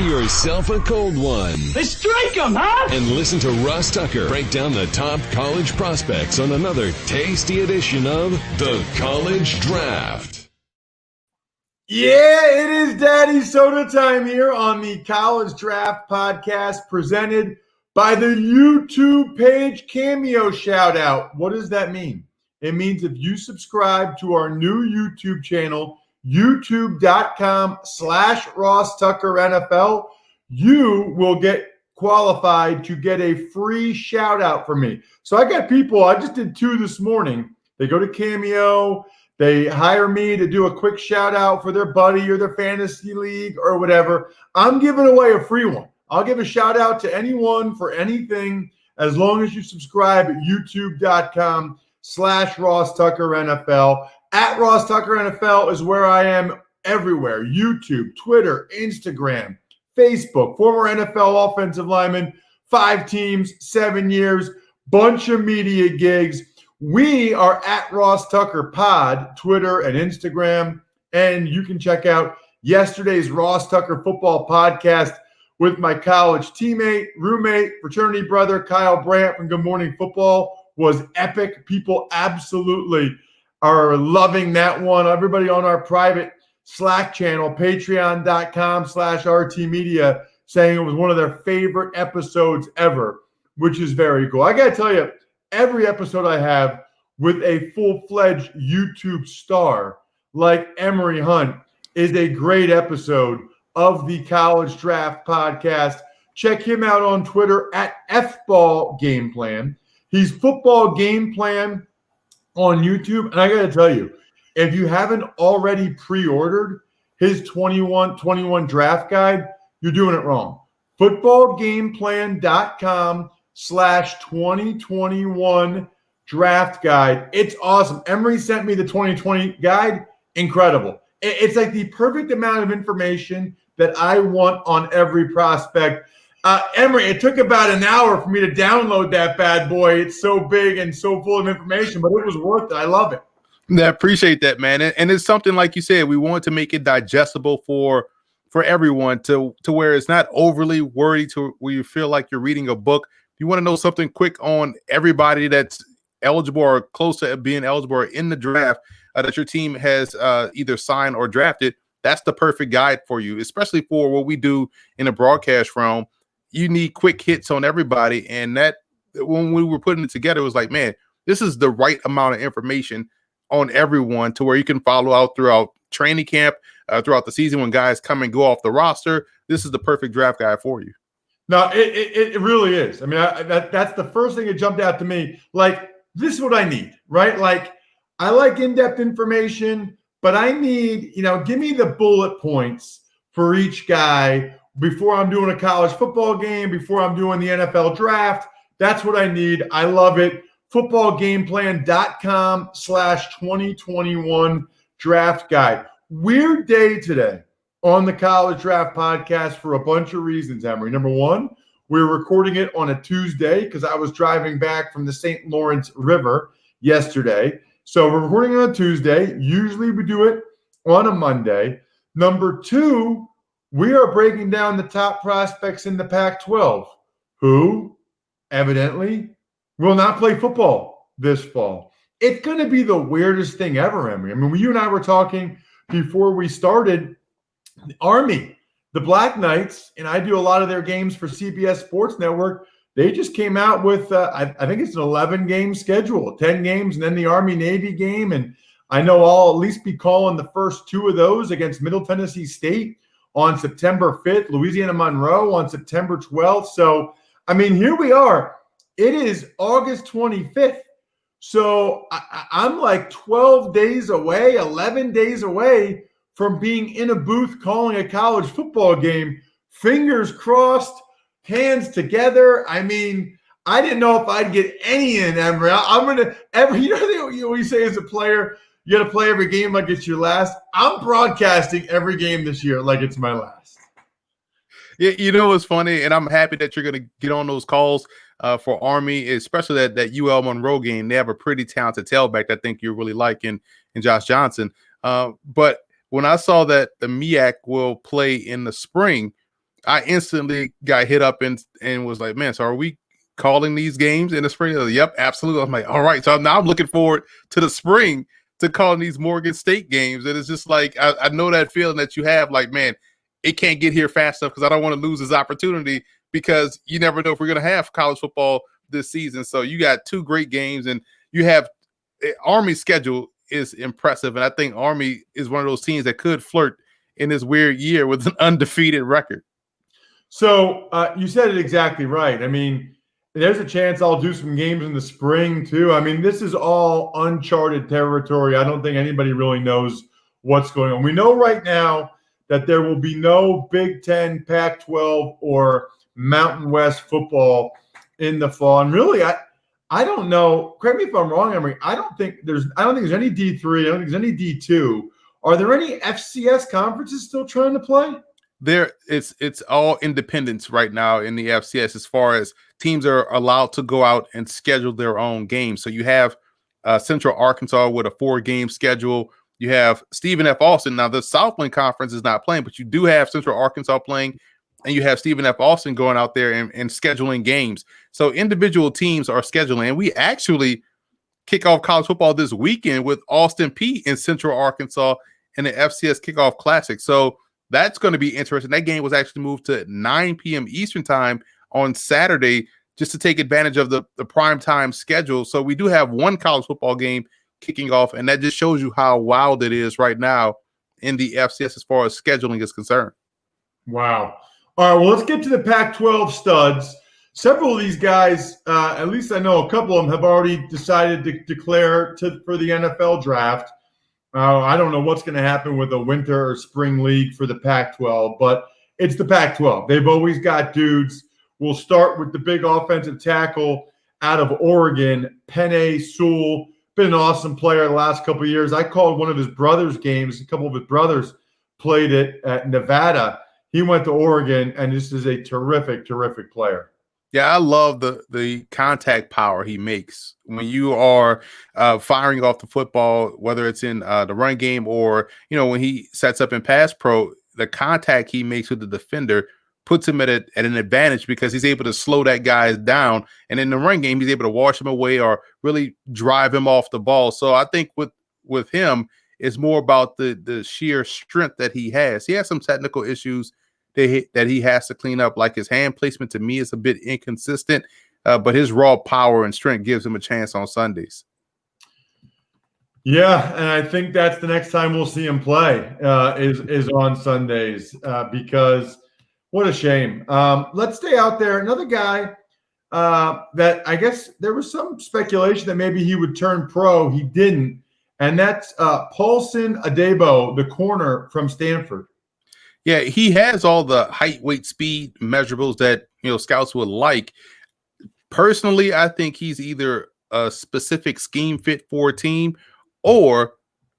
yourself a cold one. Let's strike 'em, huh? And listen to Ross Tucker break down the top college prospects on another tasty edition of the College Draft. Yeah, it is Daddy Soda time here on the College Draft podcast presented by the YouTube page Cameo shout out. What does that mean? It means if you subscribe to our new YouTube channel, youtube.com/Ross Tucker NFL, you will get qualified to get a free shout out from me. So I got people, I just did 2 this morning. They go to Cameo, they hire me to do a quick shout out for their buddy or their fantasy league or whatever. I'm giving away a free one. I'll give a shout out to anyone for anything as long as you subscribe at youtube.com/Ross Tucker NFL. At Ross Tucker NFL is where I am everywhere. YouTube, Twitter, Instagram, Facebook, former NFL offensive lineman, 5 teams, 7 years, bunch of media gigs. We are at Ross Tucker Pod, Twitter and Instagram. And you can check out yesterday's Ross Tucker Football Podcast with my college teammate, roommate, fraternity brother, Kyle Brandt from Good Morning Football. Was epic. People absolutely are loving that one. Everybody on our private Slack channel, patreon.com/RT Media, saying it was one of their favorite episodes ever, which is very cool. I got to tell you, every episode I have with a full-fledged YouTube star like Emory Hunt is a great episode of the College Draft podcast. Check him out on Twitter at FBall Game Plan. He's Football Game Plan on YouTube. And I got to tell you, if you haven't already pre-ordered his 21 draft guide, you're doing it wrong. Footballgameplan.com/2021 draft guide. It's awesome. Emory sent me the 2020 guide. Incredible. It's like the perfect amount of information that I want on every prospect. Emory, it took about an hour for me to download that bad boy. It's so big and so full of information, but it was worth it. I love it. I appreciate that, man. And it's something, like you said, we want to make it digestible for everyone to where it's not overly wordy to where you feel like you're reading a book. If you want to know something quick on everybody that's eligible or close to being eligible or in the draft that your team has either signed or drafted, that's the perfect guide for you, especially for what we do in the broadcast realm. You need quick hits on everybody. And that when we were putting it together, it was like, man, this is the right amount of information on everyone to where you can follow out throughout training camp, throughout the season when guys come and go off the roster. This is the perfect draft guide for you. No, it really is. I mean, that's the first thing that jumped out to me. Like, this is what I need, right? Like, I like in-depth information, but I need, give me the bullet points for each guy before I'm doing a college football game, before I'm doing the NFL draft. That's what I need. I love it. Footballgameplan.com/2021 draft guide. Weird day today on the College Draft podcast for a bunch of reasons, Emory. Number one, we're recording it on a Tuesday because I was driving back from the St. Lawrence River yesterday. So we're recording on a Tuesday. Usually we do it on a Monday. Number two, we are breaking down the top prospects in the Pac-12 who evidently will not play football this fall. It's going to be the weirdest thing ever, Emory. I mean, you and I were talking before we started. The Army, the Black Knights, and I do a lot of their games for CBS Sports Network. They just came out with, I think it's an 11-game schedule, 10 games, and then the Army-Navy game. And I know I'll at least be calling the first 2 of those against Middle Tennessee State on September 5th, Louisiana Monroe on September 12th. So, I mean, here we are. It is August 25th. So I'm like 12 days away, 11 days away from being in a booth calling a college football game. Fingers crossed, hands together. I mean, I didn't know if I'd get any in, Emory. I'm going to – what you say as a player, you got to play every game like it's your last. I'm broadcasting every game this year like it's my last. Yeah, it's funny, and I'm happy that you're going to get on those calls for Army, especially that UL Monroe game. They have a pretty talented tailback that I think you really like in Josh Johnson. But when I saw that the MEAC will play in the spring, I instantly got hit up and was like, man, so are we calling these games in the spring? Like, yep, absolutely. I'm like, all right. So now I'm looking forward to the spring to calling these Morgan State games. And it's just like, I know that feeling that you have, like, man, it can't get here fast enough because I don't want to lose this opportunity, because you never know if we're going to have college football this season. So you got two great games, and you have Army's schedule is impressive. And I think Army is one of those teams that could flirt in this weird year with an undefeated record. So you said it exactly right. I mean, there's a chance I'll do some games in the spring too. I mean, this is all uncharted territory. I don't think anybody really knows what's going on. We know right now that there will be no Big Ten, Pac-12, or Mountain West football in the fall. And really, I don't know. Correct me if I'm wrong, Emory. I don't think there's any D3. I don't think there's any D2. Are there any FCS conferences still trying to play? It's all independents right now in the FCS, as far as teams are allowed to go out and schedule their own games. So you have Central Arkansas with a 4-game schedule. You have Stephen F. Austin. Now the Southland Conference is not playing, but you do have Central Arkansas playing, and you have Stephen F. Austin going out there and scheduling games. So individual teams are scheduling, and we actually kick off college football this weekend with Austin Peay in Central Arkansas in the FCS Kickoff Classic. So that's going to be interesting. That game was actually moved to 9 p.m. Eastern time on Saturday just to take advantage of the prime time schedule. So we do have one college football game kicking off, and that just shows you how wild it is right now in the FCS as far as scheduling is concerned. Wow. All right, well, let's get to the Pac-12 studs. Several of these guys, at least I know a couple of them, have already decided to declare for the NFL draft. I don't know what's going to happen with the winter or spring league for the Pac-12, but it's the Pac-12. They've always got dudes. We'll start with the big offensive tackle out of Oregon, Penei Sewell. Been an awesome player the last couple of years. I called one of his brother's games. A couple of his brothers played it at Nevada. He went to Oregon, and this is a terrific, terrific player. Yeah, I love the contact power he makes when you are firing off the football, whether it's in the run game or, when he sets up in pass pro. The contact he makes with the defender puts him at an advantage, because he's able to slow that guy down. And in the run game, he's able to wash him away or really drive him off the ball. So I think with him, it's more about the sheer strength that he has. He has some technical issues that he has to clean up, like his hand placement to me is a bit inconsistent, but his raw power and strength gives him a chance on Sundays. Yeah, and I think that's the next time we'll see him play is on Sundays, because what a shame. Let's stay out there. Another guy that I guess there was some speculation that maybe he would turn pro. He didn't, and that's Paulson Adebo, the corner from Stanford. Yeah, he has all the height, weight, speed measurables that scouts would like. Personally, I think he's either a specific scheme fit for a team, or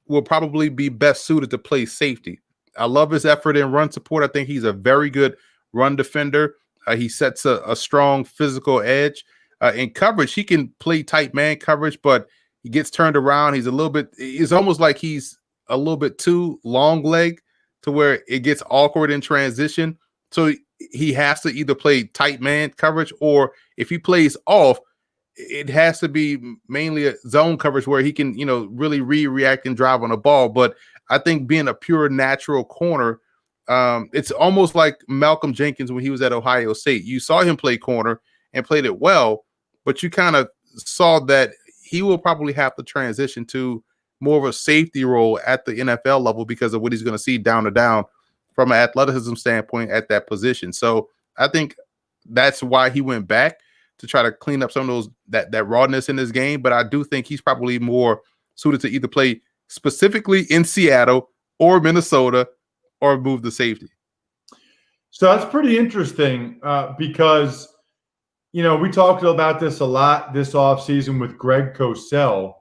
will probably be best suited to play safety. I love his effort in run support. I think he's a very good run defender. He sets a strong physical edge. In coverage, he can play tight man coverage, but he gets turned around. It's almost like he's a little bit too long leg, to where it gets awkward in transition. So he has to either play tight man coverage, or if he plays off, it has to be mainly a zone coverage where he can, really react and drive on the ball. But I think being a pure natural corner, it's almost like Malcolm Jenkins when he was at Ohio State. You saw him play corner and played it well, but you kind of saw that he will probably have to transition to more of a safety role at the NFL level because of what he's going to see down to down from an athleticism standpoint at that position. So I think that's why he went back, to try to clean up some of those that rawness in his game. But I do think he's probably more suited to either play specifically in Seattle or Minnesota, or move to safety. So that's pretty interesting because, we talked about this a lot this offseason with Greg Cosell,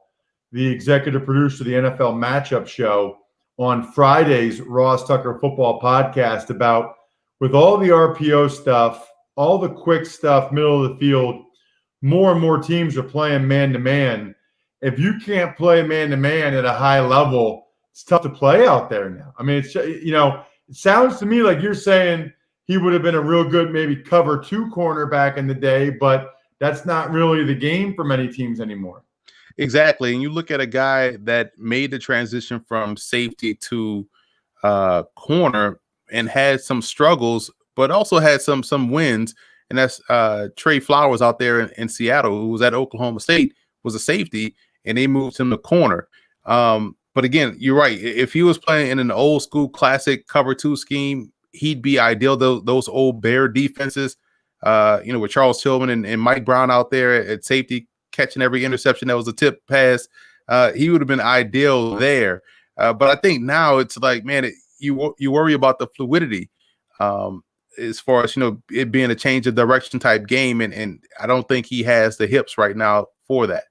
the executive producer of the NFL Matchup Show, on Friday's Ross Tucker Football Podcast, about, with all the RPO stuff, all the quick stuff, middle of the field, more and more teams are playing man-to-man. If you can't play man-to-man at a high level, it's tough to play out there now. I mean, it sounds to me like you're saying he would have been a real good maybe cover 2 corner back in the day, but that's not really the game for many teams anymore. Exactly. And you look at a guy that made the transition from safety to corner and had some struggles, but also had some wins. And that's Trey Flowers out there in Seattle, who was at Oklahoma State, was a safety, and they moved him to corner. But again, you're right. If he was playing in an old school classic cover 2 scheme, he'd be ideal. Those old Bear defenses, with Charles Tillman and Mike Brown out there at safety, catching every interception that was a tip pass, he would have been ideal there. But I think now it's like, man, you worry about the fluidity as far as, it being a change of direction type game. And I don't think he has the hips right now for that.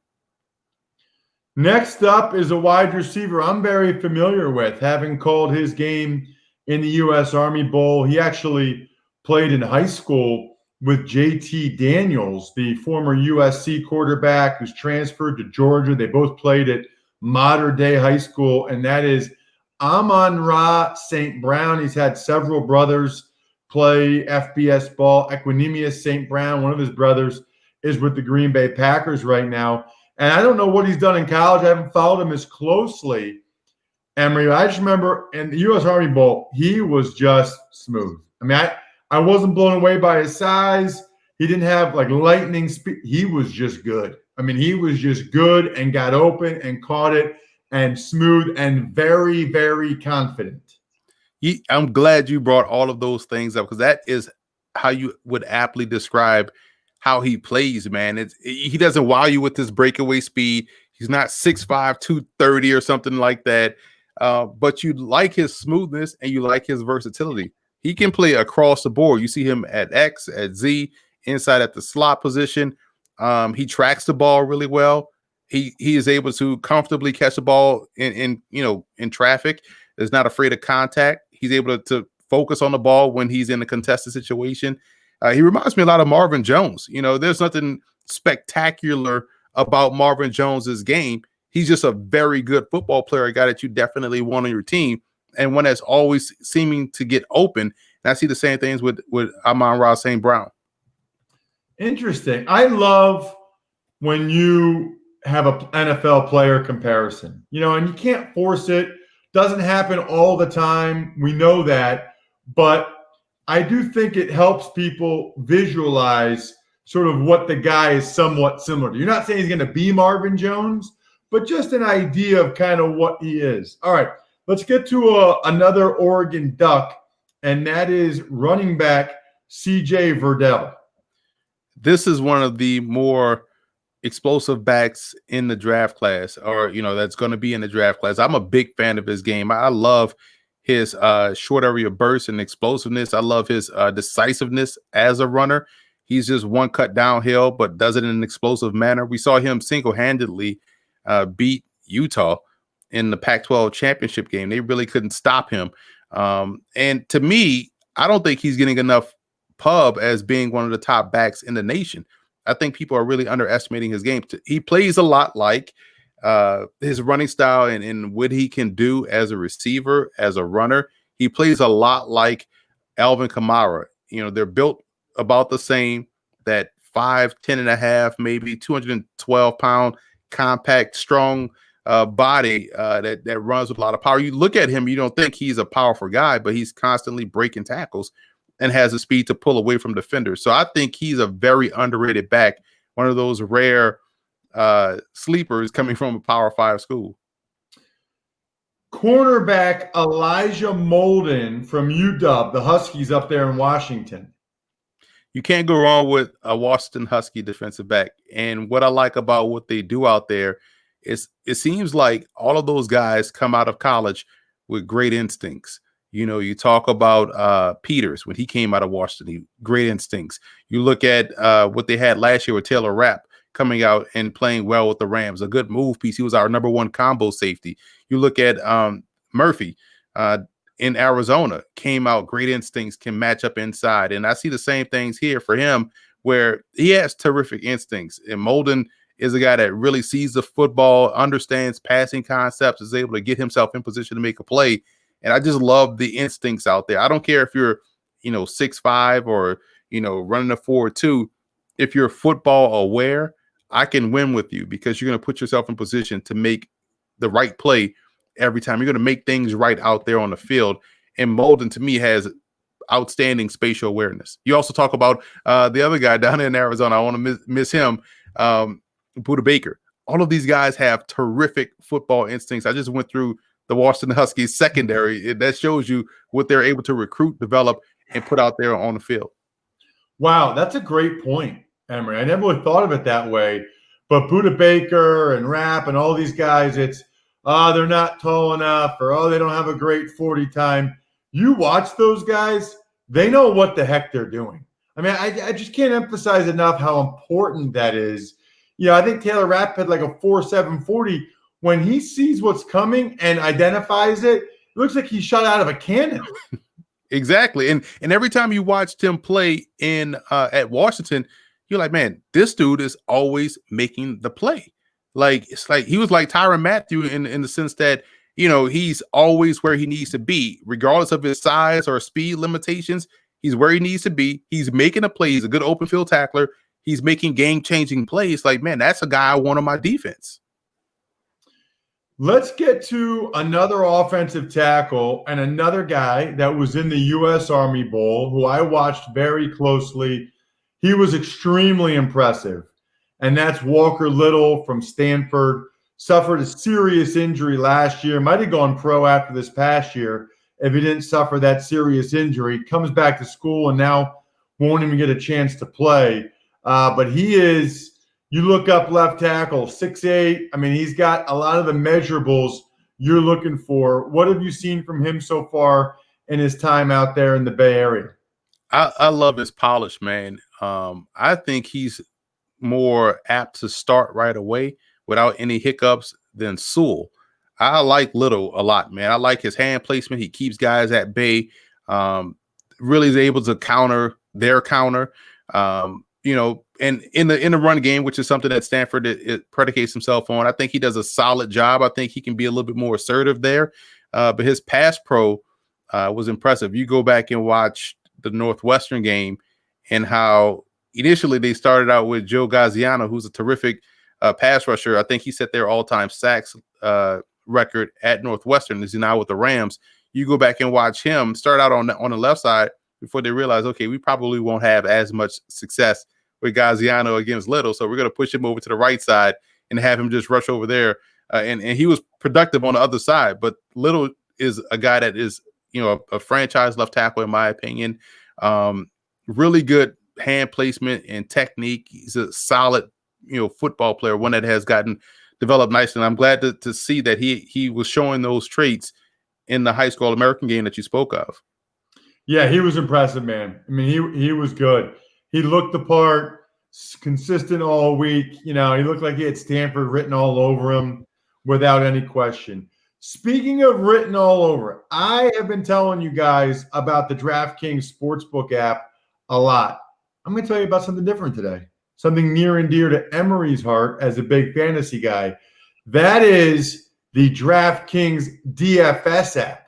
Next up is a wide receiver I'm very familiar with, having called his game in the U.S. Army Bowl. He actually played in high school with J.T. Daniels, the former USC quarterback who's transferred to Georgia. They both played at Modern Day High School, and that is Amon-Ra St. Brown. He's had several brothers play FBS ball. Equanimous St. Brown, one of his brothers, is with the Green Bay Packers right now. And I don't know what he's done in college. I haven't followed him as closely, Emory. I just remember in the U.S. Army Bowl, he was just smooth. I mean, I wasn't blown away by his size. He didn't have like lightning speed. He was just good. I mean, he was just good and got open and caught it and smooth and very, very confident. I'm glad you brought all of those things up, because that is how you would aptly describe how he plays, man. He doesn't wow you with his breakaway speed. He's not 6'5", 230 or something like that. But you like his smoothness and you like his versatility. He can play across the board. You see him at X, at Z, inside at the slot position. He tracks the ball really well. He is able to comfortably catch the ball in traffic. Is not afraid of contact. He's able to focus on the ball when he's in a contested situation. He reminds me a lot of Marvin Jones. There's nothing spectacular about Marvin Jones's game. He's just a very good football player, a guy that you definitely want on your team, and one that's always seeming to get open. And I see the same things with Amon-Ra St. Brown. Interesting. I love when you have an NFL player comparison, and you can't force it. Doesn't happen all the time. We know that. But I do think it helps people visualize sort of what the guy is somewhat similar to. You're not saying he's going to be Marvin Jones, but just an idea of kind of what he is. All right, let's get to another Oregon Duck, and that is running back C.J. Verdell. This is one of the more explosive backs in the draft class, or that's going to be in the draft class. I'm a big fan of his game. I love his short area burst and explosiveness. I love his decisiveness as a runner. He's just one cut downhill, but does it in an explosive manner. We saw him single-handedly beat Utah in the Pac-12 championship game. They really couldn't stop him. And to me, I don't think he's getting enough pub as being one of the top backs in the nation. I think people are really underestimating his game. He plays a lot like his running style and what he can do as a receiver, as a runner. He plays a lot like Alvin Kamara. They're built about the same, that 5'10" and a half, maybe 212-pound, compact, strong body that runs with a lot of power. You look at him, you don't think he's a powerful guy, but he's constantly breaking tackles and has the speed to pull away from defenders. So I think he's a very underrated back, one of those rare sleepers coming from a Power 5 school. Cornerback Elijah Molden from UW, the Huskies up there in Washington. You can't go wrong with a Washington Husky defensive back. And what I like about what they do out there is it seems like all of those guys come out of college with great instincts. You talk about Peters when he came out of Washington, great instincts. You look at what they had last year with Taylor Rapp coming out and playing well with the Rams, a good move piece. He was our #1 combo safety. You look at Murphy in Arizona, came out, great instincts, can match up inside. And I see the same things here for him, where he has terrific instincts. And Molden is a guy that really sees the football, understands passing concepts, is able to get himself in position to make a play. And I just love the instincts out there. I don't care if you're, 6'5" or, running a 4.2, if you're football aware, I can win with you because you're going to put yourself in position to make the right play every time. You're going to make things right out there on the field. And Molden, to me, has outstanding spatial awareness. You also talk about the other guy down in Arizona. I want to miss him, Buda Baker. All of these guys have terrific football instincts. I just went through the Washington Huskies secondary. That shows you what they're able to recruit, develop, and put out there on the field. Wow, that's a great point, Emory. I never really thought of it that way. But Buda Baker and Rapp and all these guys, it's, they're not tall enough, or, they don't have a great 40 time. You watch those guys, they know what the heck they're doing. I mean, I just can't emphasize enough how important that is. I think Taylor Rapp had like a 4.7 40. When he sees what's coming and identifies it, it looks like he's shot out of a cannon. Exactly. And every time you watched him play in at Washington, you're like, man, this dude is always making the play. Like, it's like he was like Tyrann Mathieu in the sense that, he's always where he needs to be, regardless of his size or speed limitations. He's where he needs to be. He's making a play. He's a good open field tackler. He's making game-changing plays. Like, man, that's a guy I want on my defense. Let's get to another offensive tackle and another guy that was in the U.S. Army Bowl who I watched very closely. He was extremely impressive, and that's Walker Little from Stanford. Suffered a serious injury last year. Might have gone pro after this past year if he didn't suffer that serious injury. Comes back to school and now won't even get a chance to play. But he is – you look up left tackle, 6'8". I mean, he's got a lot of the measurables you're looking for. What have you seen from him so far in his time out there in the Bay Area? I love his polish, man. I think he's more apt to start right away without any hiccups than Sewell. I like Little a lot, man. I like his hand placement. He keeps guys at bay. Really is able to counter their counter. And in the run game, which is something that Stanford it predicates himself on, I think he does a solid job. I think he can be a little bit more assertive there. But his pass pro was impressive. You go back and watch the Northwestern game and how initially they started out with Joe Gaziano, who's a terrific pass rusher. I think he set their all-time sacks record at Northwestern. Is now with the Rams. You go back and watch him start out on the left side before they realize, okay, we probably won't have as much success with Gaziano against Little, so we're going to push him over to the right side and have him just rush over there. And he was productive on the other side. But Little is a guy that is, a franchise left tackle, in my opinion. Really good hand placement and technique. He's a solid, football player, one that has gotten developed nicely. And I'm glad to see that he was showing those traits in the high school All-American game that you spoke of. Yeah, he was impressive, man. I mean, he was good. He looked the part, consistent all week. He looked like he had Stanford written all over him without any question. Speaking of written all over, I have been telling you guys about the DraftKings Sportsbook app a lot. I'm going to tell you about something different today, something near and dear to Emory's heart as a big fantasy guy. That is the DraftKings DFS app.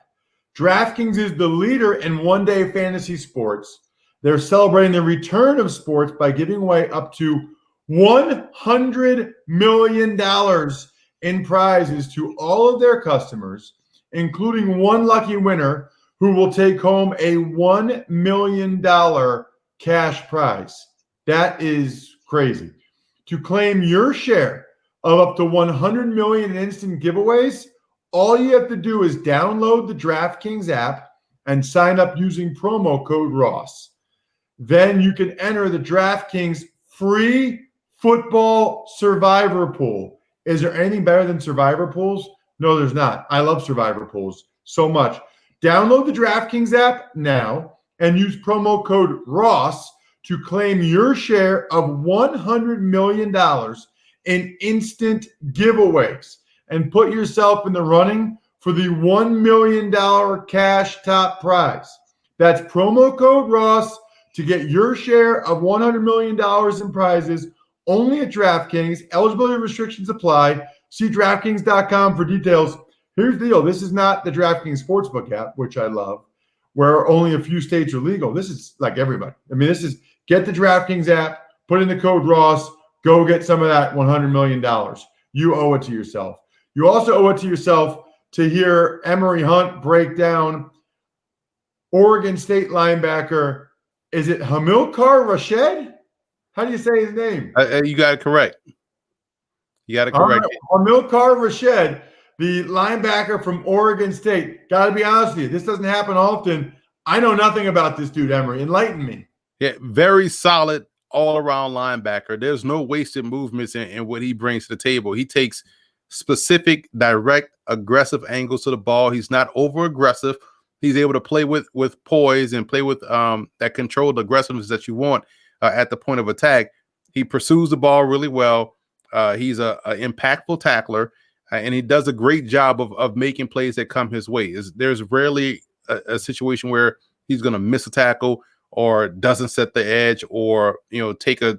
DraftKings is the leader in one-day fantasy sports. They're celebrating the return of sports by giving away up to $100 million in prizes to all of their customers, including one lucky winner who will take home a $1 million cash prize. That is crazy. To claim your share of up to $100 million in instant giveaways, all you have to do is download the DraftKings app and sign up using promo code Ross. Then you can enter the DraftKings free football survivor pool. Is there anything better than survivor pools? No, there's not. I love survivor pools so much. Download the DraftKings app now and use promo code Ross to claim your share of $100 million in instant giveaways and put yourself in the running for the $1 million cash top prize. That's promo code Ross to get your share of $100 million in prizes only at DraftKings. Eligibility restrictions apply. See DraftKings.com for details. Here's the deal. This is not the DraftKings Sportsbook app, which I love. where only a few states are legal. This is like everybody. I mean, this is get the DraftKings app, put in the code Ross, go get some of that $100 million. You owe it to yourself. You also owe it to yourself to hear Emory Hunt break down Oregon State linebacker. Is it Hamilcar Rashed? How do you say his name? You got it correct. You got it All correct. right. Hamilcar Rashed, the linebacker from Oregon State. Got to be honest with you, this doesn't happen often. I know nothing about this dude, Emory. Enlighten me. Yeah, very solid all-around linebacker. There's no wasted movements in what he brings to the table. He takes specific, direct, aggressive angles to the ball. He's not over-aggressive. He's able to play with poise and play with that controlled aggressiveness that you want at the point of attack. He pursues the ball really well. He's a impactful tackler, and he does a great job of making plays that come his way. There's rarely a situation where he's going to miss a tackle or doesn't set the edge, or take a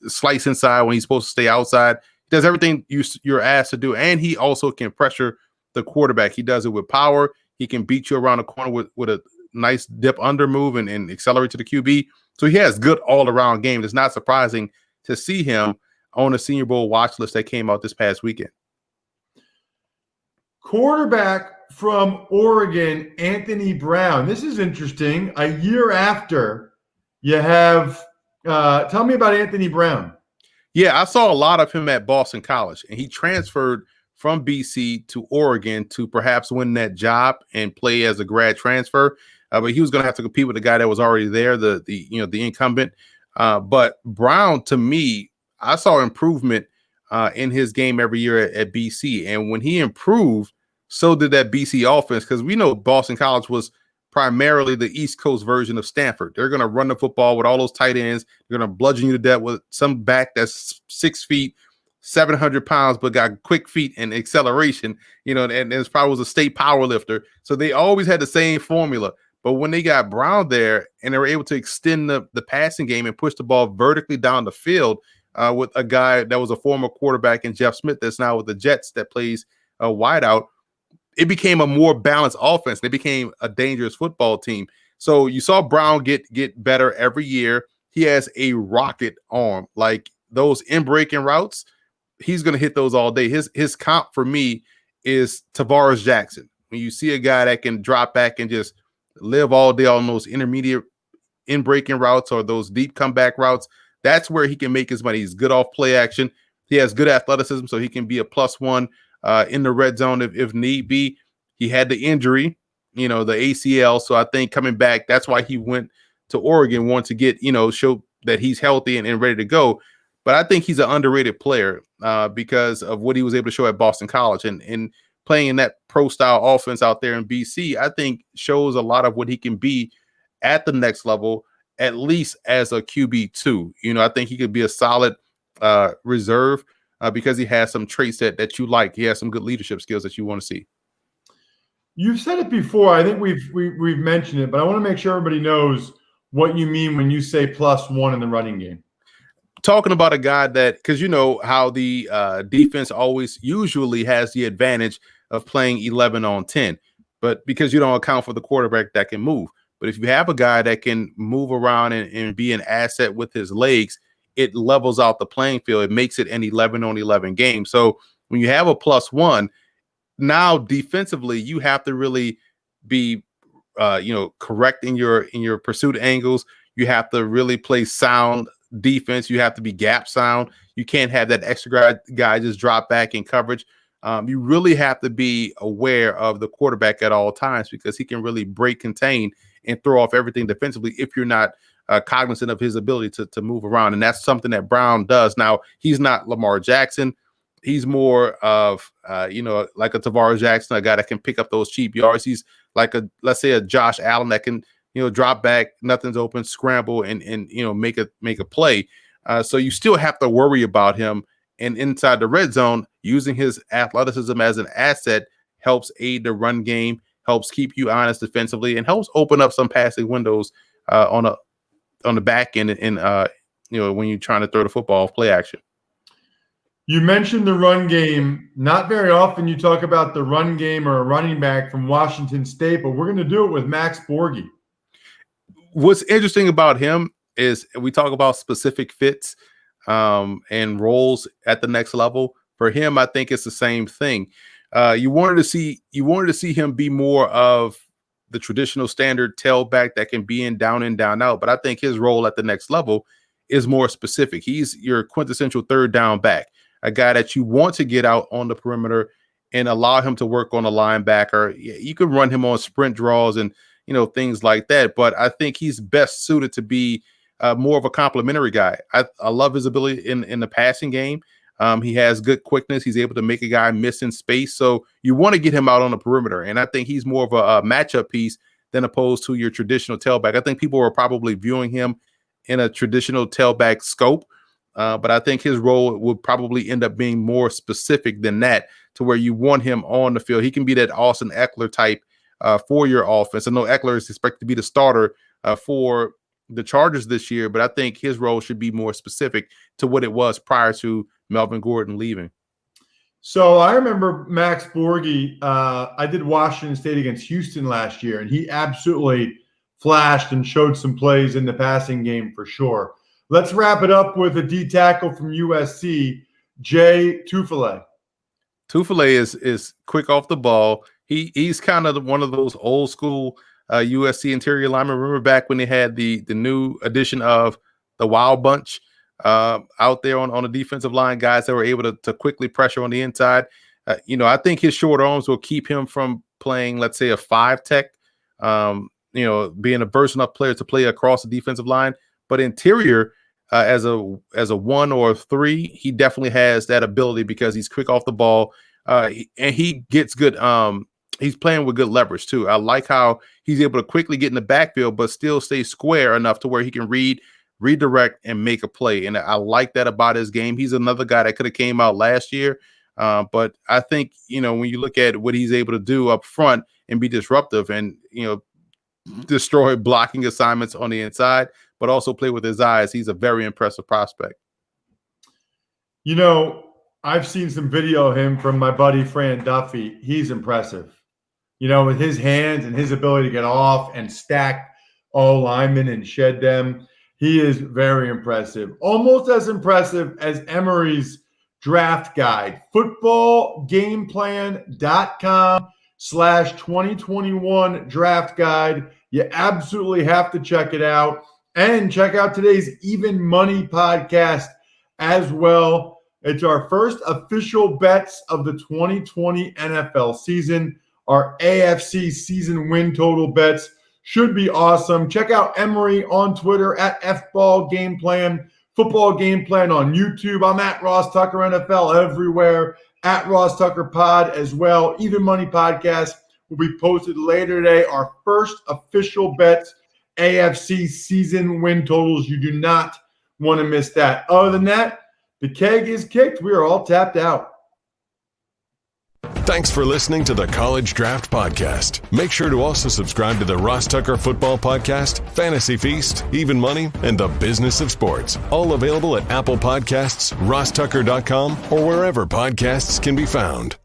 slice inside when he's supposed to stay outside. He does everything you're asked to do, and he also can pressure the quarterback. He does it with power. He can beat you around the corner with a nice dip under move and accelerate to the QB. So he has good all-around game. It's not surprising to see him on the Senior Bowl watch list that came out this past weekend. Quarterback from Oregon, Anthony Brown. This is interesting. A year after you have tell me about Anthony Brown. Yeah, I saw a lot of him at Boston College, and he transferred from BC to Oregon to perhaps win that job and play as a grad transfer. But he was going to have to compete with the guy that was already there, the incumbent. But Brown, to me, I saw improvement in his game every year at BC. And when he improved, so did that BC offense, because we know Boston College was primarily the East Coast version of Stanford. They're going to run the football with all those tight ends. They're going to bludgeon you to death with some back that's 6 feet, 700 pounds, but got quick feet and acceleration, and this probably was a state power lifter. So they always had the same formula. But when they got Brown there and they were able to extend the passing game and push the ball vertically down the field with a guy that was a former quarterback in Jeff Smith that's now with the Jets that plays a wideout, it became a more balanced offense. They became a dangerous football team. So you saw Brown get better every year. He has a rocket arm. Like those in-breaking routes, he's going to hit those all day. His comp for me is Tavares Jackson. When you see a guy that can drop back and just live all day on those intermediate in-breaking routes or those deep comeback routes, that's where he can make his money. He's good off play action. He has good athleticism, so he can be a +1 in the red zone if need be. He had the injury, the ACL. So I think coming back, that's why he went to Oregon, wanted to get, show that he's healthy and ready to go. But I think he's an underrated player because of what he was able to show at Boston College. And playing in that pro-style offense out there in BC, I think shows a lot of what he can be at the next level, at least as a QB2. I think he could be a solid reserve because he has some traits that you like. He has some good leadership skills that you want to see. You've said it before. I think we've mentioned it, but I want to make sure everybody knows what you mean when you say +1 in the running game. Talking about a guy that, because you know how the defense always usually has the advantage of playing 11 on 10, but because you don't account for the quarterback that can move. But if you have a guy that can move around and be an asset with his legs, it levels out the playing field. It makes it an 11 on 11 game. So when you have a +1, now defensively, you have to really be, correct in your pursuit angles. You have to really play sound defense. You have to be gap sound. You can't have that extra guy just drop back in coverage. You really have to be aware of the quarterback at all times because he can really break, contain, and throw off everything defensively if you're not cognizant of his ability to move around. And that's something that Brown does. Now, he's not Lamar Jackson. He's more of, like a Tavares Jackson, a guy that can pick up those cheap yards. He's like let's say a Josh Allen that can, drop back, nothing's open, scramble, and make a play. So you still have to worry about him. And inside the red zone, using his athleticism as an asset helps aid the run game, helps keep you honest defensively, and helps open up some passing windows on the back end and when you're trying to throw the football off play action. You mentioned the run game. Not very often you talk about the run game or a running back from Washington State, but we're going to do it with Max Borghi. What's interesting about him is we talk about specific fits and roles at the next level. For him, I think it's the same thing. You wanted to see him be more of the traditional standard tailback that can be in, down out. But I think his role at the next level is more specific. He's your quintessential third down back, a guy that you want to get out on the perimeter and allow him to work on a linebacker. You could run him on sprint draws and things like that. But I think he's best suited to be more of a complementary guy. I love his ability in the passing game. He has good quickness. He's able to make a guy miss in space. So you want to get him out on the perimeter. And I think he's more of a matchup piece than opposed to your traditional tailback. I think people are probably viewing him in a traditional tailback scope. But I think his role would probably end up being more specific than that, to where you want him on the field. He can be that Austin Eckler type for your offense. I know Eckler is expected to be the starter for the Chargers this year, but I think his role should be more specific to what it was prior to Melvin Gordon leaving. So I remember Max Borghi. I did Washington State against Houston last year, and he absolutely flashed and showed some plays in the passing game for sure. Let's wrap it up with a D tackle from USC, Jay Tufele. Tufele is quick off the ball. He's kind of one of those old school USC interior linemen. Remember back when they had the new edition of the Wild Bunch out there on the defensive line, guys that were able to quickly pressure on the inside. I think his short arms will keep him from playing, let's say, a 5 tech, being a versatile enough player to play across the defensive line. But interior, as a 1 or a 3, he definitely has that ability because he's quick off the ball and he gets good. He's playing with good leverage too. I like how he's able to quickly get in the backfield, but still stay square enough to where he can redirect and make a play. And I like that about his game. He's another guy that could have came out last year. But I think, when you look at what he's able to do up front and be disruptive and, destroy blocking assignments on the inside, but also play with his eyes, he's a very impressive prospect. I've seen some video of him from my buddy Fran Duffy. He's impressive. With his hands and his ability to get off and stack all linemen and shed them. He is very impressive. Almost as impressive as Emory's draft guide. Footballgameplan.com/2021 draft guide. You absolutely have to check it out. And check out today's Even Money podcast as well. It's our first official bets of the 2020 NFL season. Our AFC season win total bets should be awesome. Check out Emory on Twitter at FBallGamePlan, Football Game Plan on YouTube. I'm at Ross Tucker NFL everywhere, at Ross Tucker Pod as well. Even Money podcast will be posted later today. Our first official bets, AFC season win totals. You do not want to miss that. Other than that, the keg is kicked. We are all tapped out. Thanks for listening to the College Draft Podcast. Make sure to also subscribe to the Ross Tucker Football Podcast, Fantasy Feast, Even Money, and The Business of Sports. All available at Apple Podcasts, rosstucker.com, or wherever podcasts can be found.